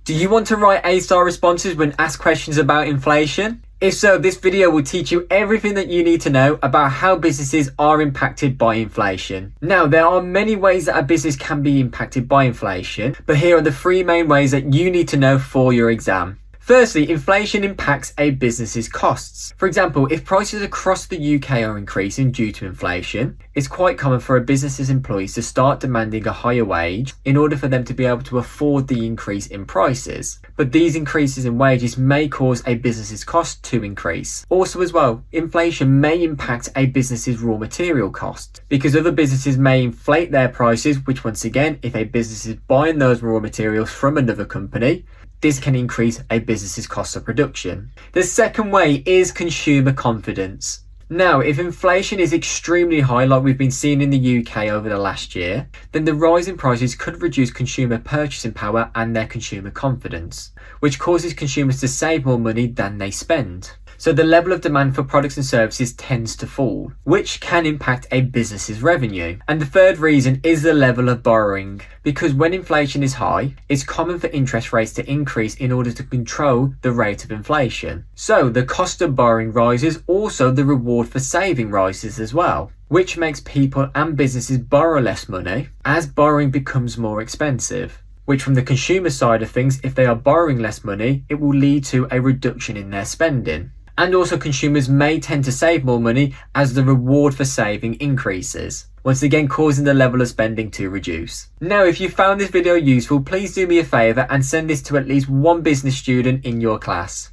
Do you want to write A-star responses when asked questions about inflation? If so, this video will teach you everything that you need to know about how businesses are impacted by inflation. Now, there are many ways that a business can be impacted by inflation, but here are the 3 main ways that you need to know for your exam. Firstly, inflation impacts a business's costs. For example, if prices across the UK are increasing due to inflation, it's quite common for a business's employees to start demanding a higher wage in order for them to be able to afford the increase in prices. But these increases in wages may cause a business's cost to increase. Also as well, inflation may impact a business's raw material costs because other businesses may inflate their prices, which once again, if a business is buying those raw materials from another company, this can increase a business's cost of production. The second way is consumer confidence. Now, if inflation is extremely high like we've been seeing in the UK over the last year, then the rise in prices could reduce consumer purchasing power and their consumer confidence, which causes consumers to save more money than they spend. So the level of demand for products and services tends to fall, which can impact a business's revenue. And the third reason is the level of borrowing, because when inflation is high, it's common for interest rates to increase in order to control the rate of inflation. So the cost of borrowing rises, also the reward for saving rises as well, which makes people and businesses borrow less money as borrowing becomes more expensive. Which from the consumer side of things, if they are borrowing less money, it will lead to a reduction in their spending. And also consumers may tend to save more money as the reward for saving increases, once again causing the level of spending to reduce. Now, if you found this video useful, please do me a favour and send this to at least one business student in your class.